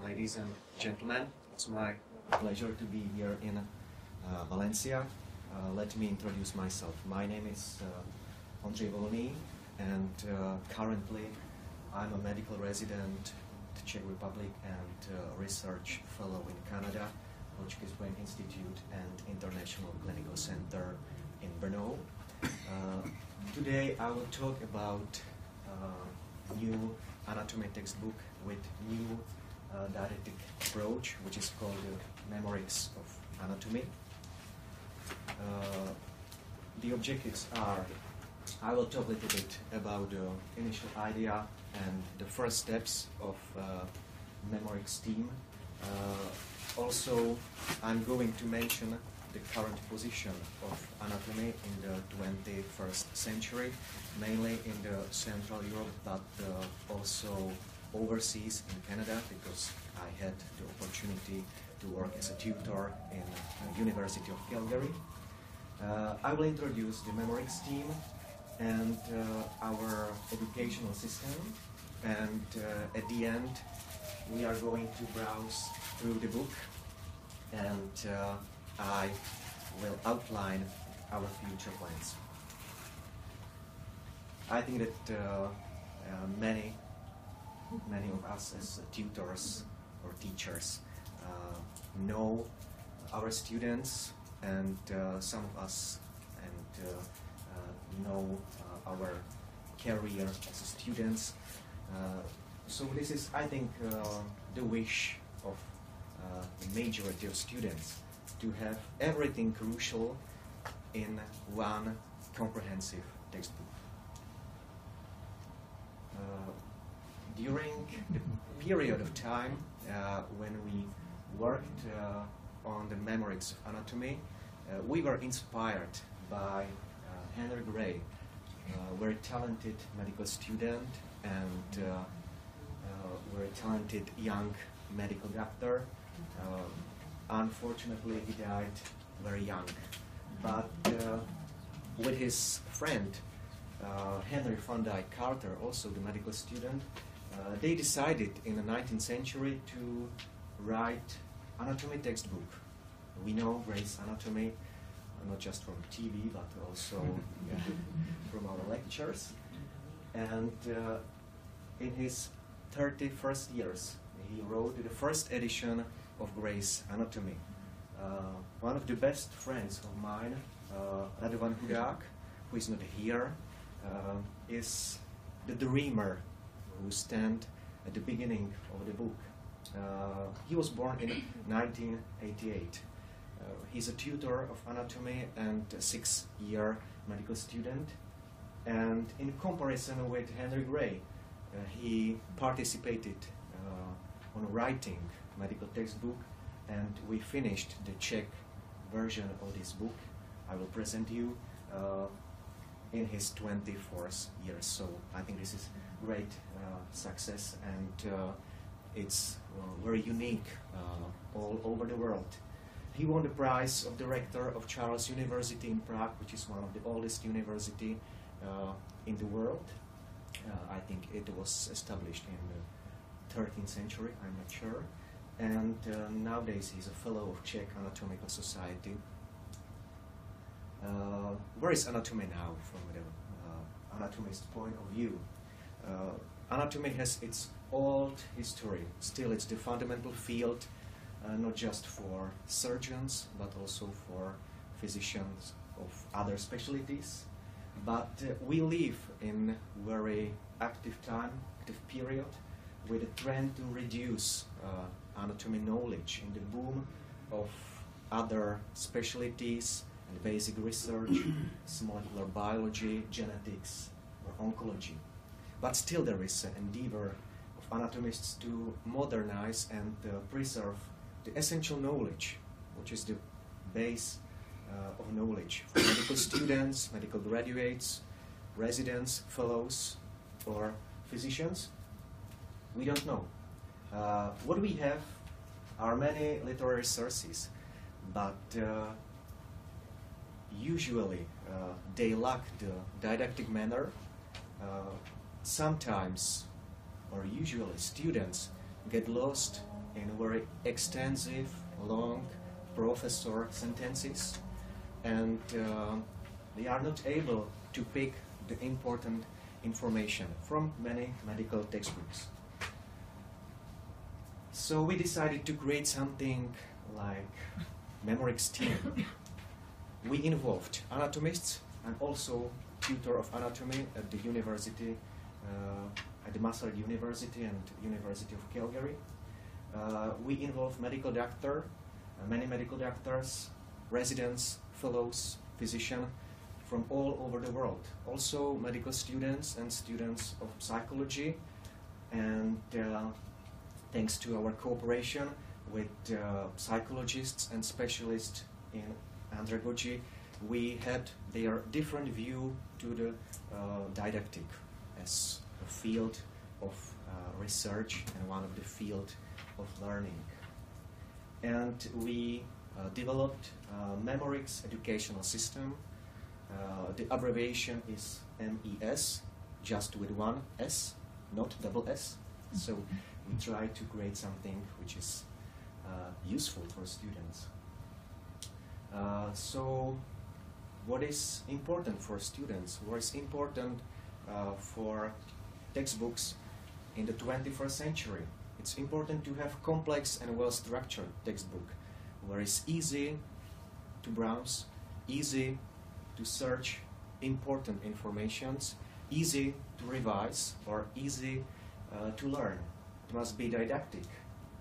ladies and gentlemen. It's my pleasure to be here in Valencia. Let me introduce myself. My name is Ondřej Volný, and currently I'm a medical resident in the Czech Republic and research fellow in Canada, Brain Institute and International Clinical Center in Brno. Today I will talk about new anatomy textbook with new didactic approach, which is called the Memorix of Anatomy. The objectives are, I will talk a little bit about the initial idea and the first steps of Memorix team. Also, I'm going to mention the current position of anatomy in the 21st century, mainly in the Central Europe, but also overseas in Canada, because I had the opportunity to work as a tutor in the University of Calgary. I will introduce the Memorix team and our educational system, and at the end we are going to browse through the book, and I will outline our future plans. I think that many of us as tutors or teachers know our students, and some of us know our career as students. So this is, I think, the wish of the majority of students, to have everything crucial in one comprehensive textbook. During the period of time when we worked on the Memorix of Anatomy, we were inspired by Henry Gray, a very talented medical student and very talented young medical doctor. Unfortunately, he died very young. But with his friend, Henry van Dyke Carter, also the medical student, they decided in the 19th century to write anatomy textbook. We know Gray's Anatomy, not just from TV, but also from our lectures. And in his 31st years, he wrote the first edition of Gray's Anatomy. One of the best friends of mine, Radovan Hudák, who is not here, is the dreamer who stands at the beginning of the book. He was born in 1988. He's a tutor of anatomy and a 6-year medical student. And in comparison with Henry Gray, he participated on writing medical textbook, and we finished the Czech version of this book. I will present you in his 24th year. So I think this is great success, and it's very unique all over the world. He won the prize of director of Charles University in Prague, which is one of the oldest university in the world. I think it was established in the 13th century, I'm not sure. And nowadays he's a fellow of Czech Anatomical Society. Where is anatomy now from the anatomist point of view? Anatomy has its old history. Still, it's the fundamental field, not just for surgeons, but also for physicians of other specialties. But we live in very active time, active period, with a trend to reduce anatomy knowledge in the boom of other specialties and basic research, molecular biology, genetics, or oncology. But still there is an endeavor of anatomists to modernize and preserve the essential knowledge, which is the base of knowledge for medical students, medical graduates, residents, fellows, or physicians. We don't know. What we have are many literary sources, but usually they lack the didactic manner. Sometimes, or usually, students get lost in very extensive, long professor sentences, and they are not able to pick the important information from many medical textbooks. So we decided to create something like Memorix team. We involved anatomists and also tutor of anatomy at the university, at the Masaryk University and University of Calgary. We involved medical doctor, many medical doctors, residents, fellows, physicians from all over the world. Also medical students and students of psychology, and thanks to our cooperation with psychologists and specialists in andragogy, we had their different view to the didactic as a field of research and one of the field of learning. And we developed Memorix educational system. The abbreviation is MES, just with one S, not double S. So we try to create something which is useful for students. So what is important for students? What is important for textbooks in the 21st century? It's important to have complex and well-structured textbook where it's easy to browse, easy to search important informations, easy to revise, or easy to learn. It must be didactic,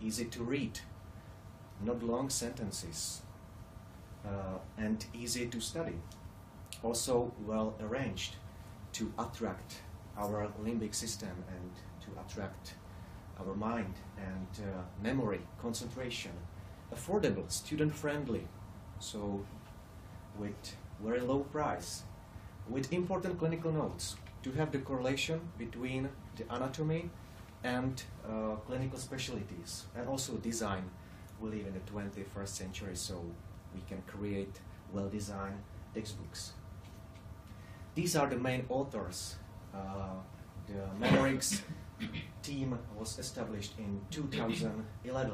easy to read, not long sentences, and easy to study. Also well arranged to attract our limbic system and to attract our mind and memory, concentration. Affordable, student-friendly, so with very low price, with important clinical notes to have the correlation between the anatomy and clinical specialties, and also design. We live in the 21st century, so we can create well-designed textbooks. These are the main authors. The Memorix team was established in 2011.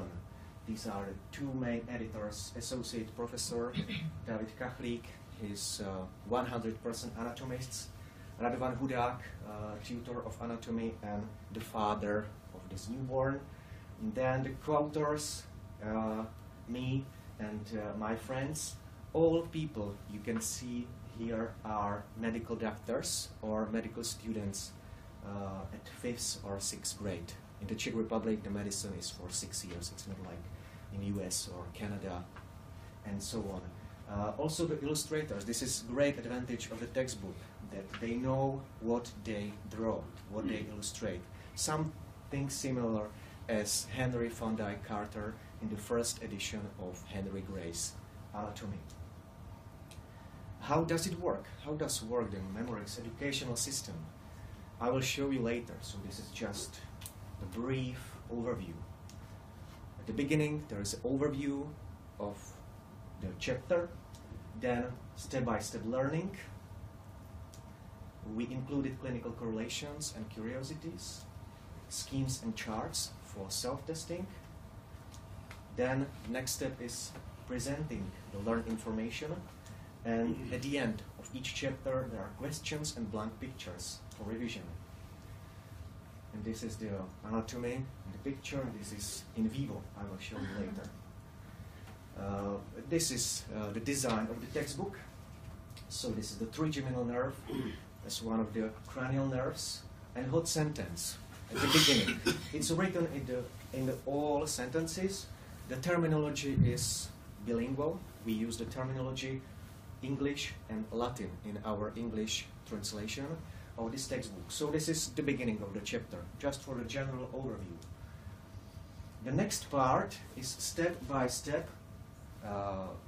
These are the two main editors: Associate Professor David Kachlík, he's 100% anatomist; Radovan Hudák, tutor of anatomy and the father of this newborn. And then the co-authors, me and my friends. All people you can see here are medical doctors or medical students at 5th or 6th grade. In the Czech Republic, the medicine is for 6 years. It's not like in US or Canada and so on. Also the illustrators. This is great advantage of the textbook, that they know what they draw, what they illustrate. Something similar as Henry van Dyke Carter in the first edition of Henry Gray's Anatomy. How does it work? How does work the Memorix educational system? I will show you later, so this is just a brief overview. At the beginning, there is an overview of the chapter, then step-by-step learning. We included clinical correlations and curiosities, schemes and charts for self-testing. Then next step is presenting the learned information, and at the end of each chapter there are questions and blank pictures for revision. And this is the anatomy in the picture, and this is in vivo. I will show you later. This is the design of the textbook. So this is the trigeminal nerve as one of the cranial nerves, and hot sentence at the beginning. It's written in the all sentences. The terminology is bilingual. We use the terminology English and Latin in our English translation of this textbook. So this is the beginning of the chapter, just for the general overview. The next part is step-by-step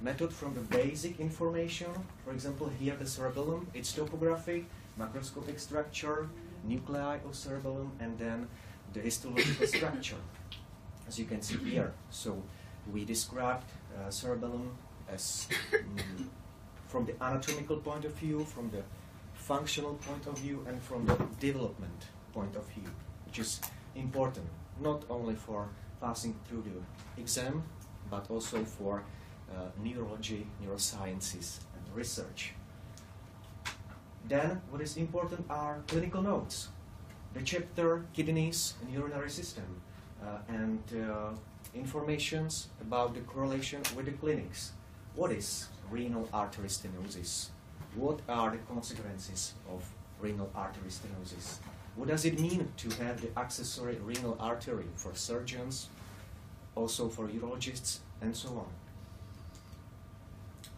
method from the basic information. For example, here the cerebellum, its topography, macroscopic structure, nuclei of cerebellum, and then the histological structure, as you can see here. So we described cerebellum as from the anatomical point of view, from the functional point of view, and from the development point of view, which is important not only for passing through the exam, but also for neurology, neurosciences, and research. Then, what is important are clinical notes. The chapter kidneys and urinary system, and informations about the correlation with the clinics. What is renal artery stenosis? What are the consequences of renal artery stenosis? What does it mean to have the accessory renal artery for surgeons, also for urologists, and so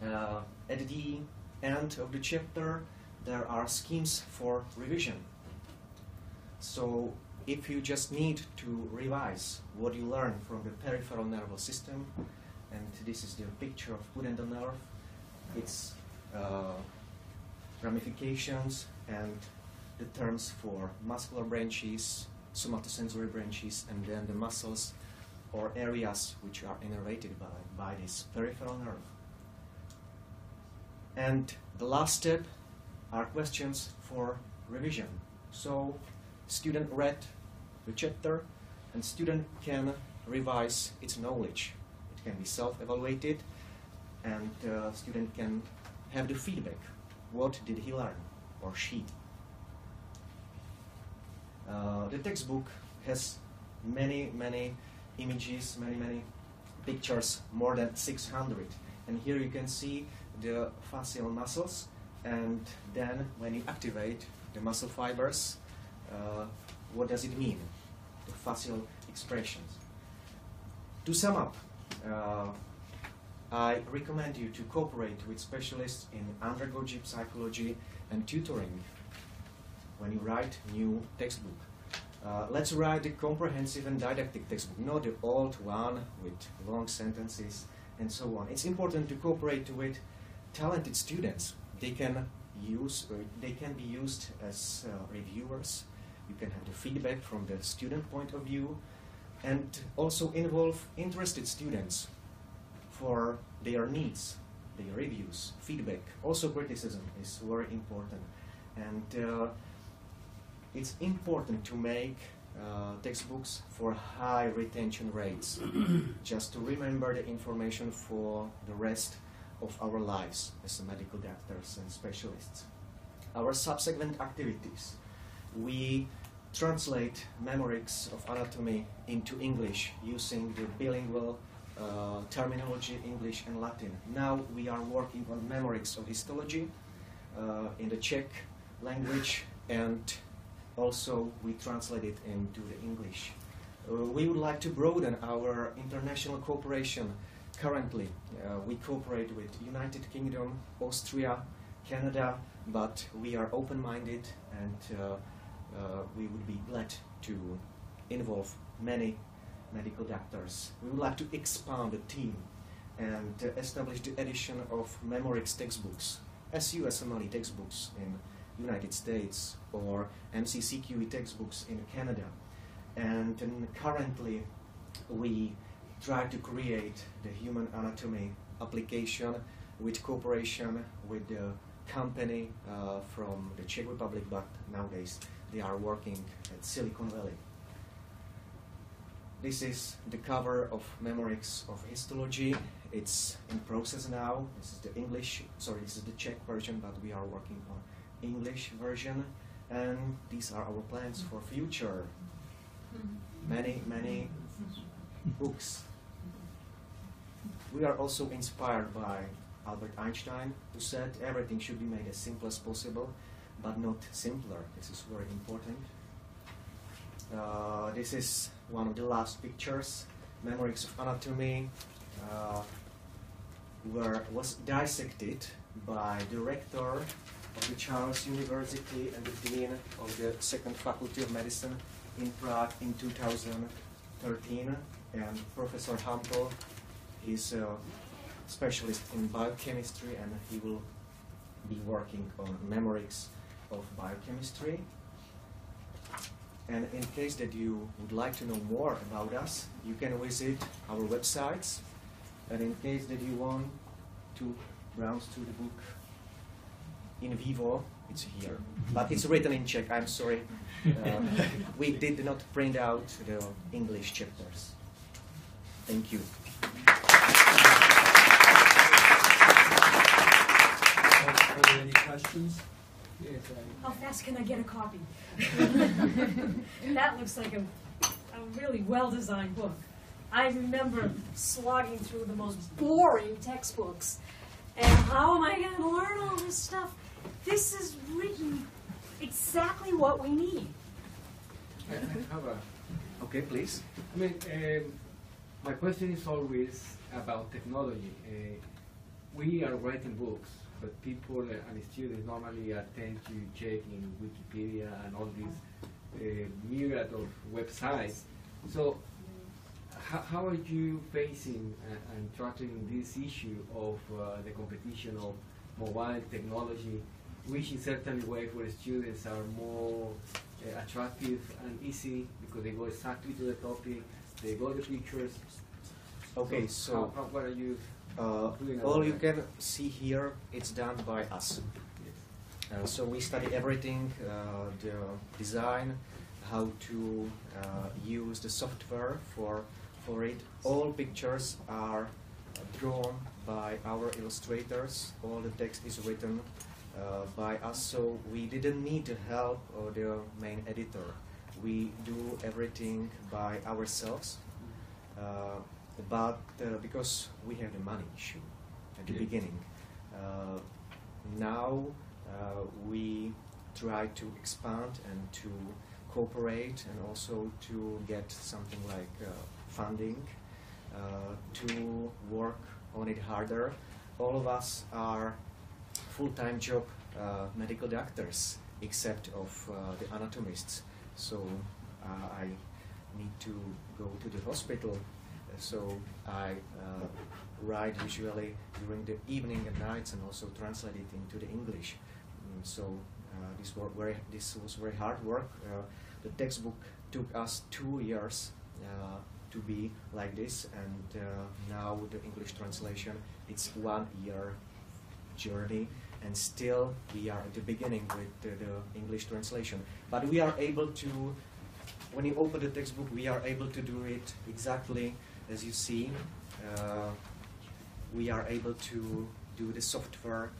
on? At the end of the chapter, there are schemes for revision. So if you just need to revise what you learn from the peripheral nervous system, and this is the picture of pudendal nerve, its ramifications and the terms for muscular branches, somatosensory branches, and then the muscles or areas which are innervated by this peripheral nerve. And the last step are questions for revision. So student read the chapter and student can revise its knowledge. It can be self-evaluated and student can have the feedback. What did he learn or she? The textbook has many images, many pictures, more than 600. And here you can see the facial muscles, and then when you activate the muscle fibers, what does it mean? The facial expressions. To sum up, I recommend you to cooperate with specialists in andragogy, psychology, and tutoring when you write new textbook. Let's write the comprehensive and didactic textbook, not the old one with long sentences and so on. It's important to cooperate with talented students. They can be used as reviewers. You can have the feedback from the student point of view, and also involve interested students for their needs, their reviews, feedback. Also criticism is very important. And it's important to make textbooks for high retention rates, just to remember the information for the rest of our lives as medical doctors and specialists. Our subsequent activities. We translate Memorix of Anatomy into English using the bilingual terminology, English and Latin. Now we are working on Memorix of Histology in the Czech language, and also we translate it into the English. We would like to broaden our international cooperation. Currently, we cooperate with United Kingdom, Austria, Canada, but we are open-minded, and we would be glad to involve many medical doctors. We would like to expand the team and establish the edition of Memorix textbooks, SUSMLE textbooks in United States, or MCCQE textbooks in Canada. And currently we try to create the human anatomy application with cooperation with the company from the Czech Republic, but nowadays they are working at Silicon Valley. This is the cover of Memorix of Histology. It's in process now. This is the this is the Czech version, but we are working on English version, and these are our plans for future. Many books. We are also inspired by Albert Einstein, who said everything should be made as simple as possible, but not simpler. This is very important. This is one of the last pictures, Memorix of Anatomy, was dissected by the rector of the Charles University and the dean of the Second Faculty of Medicine in Prague in 2013. And Professor Hampel is a specialist in biochemistry, and he will be working on Memorix of biochemistry. And in case that you would like to know more about us, you can visit our websites. And in case that you want to browse through the book in vivo, it's here. But it's written in Czech, I'm sorry. We did not print out the English chapters. Thank you. Are there any questions? Yes, How fast can I get a copy? That looks like a really well-designed book. I remember slogging through the most boring textbooks. And how am I going to learn all this stuff? This is written exactly what we need. I have a... Okay, please. I mean, my question is always about technology. We are writing books, but people and students normally tend to check in Wikipedia and all these myriad of websites. So, how are you facing and tackling this issue of the competition of mobile technology, which in certain way for students are more attractive and easy because they go exactly to the topic, they go to the pictures. Okay, so what are you doing? all you can see here, it's done by us. Yes. So we study everything, the design, how to use the software for it. All pictures are drawn by our illustrators. All the text is written by us, so we didn't need the help of the main editor. We do everything by ourselves, but because we have the money issue at the beginning, now we try to expand and to cooperate and also to get something like funding to work on it harder. All of us are full-time job medical doctors, except of the anatomists. So I need to go to the hospital. So I write usually during the evening and nights, and also translate it into the English. So this was very hard work. The textbook took us 2 years to be like this, and now the English translation, it's 1 year journey, and still we are at the beginning with the English translation. But we are able to, when you open the textbook, we are able to do it exactly as you see. We are able to do the software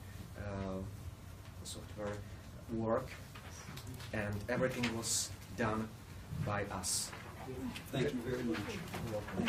work, and everything was done by us. Thank you very much. You're welcome.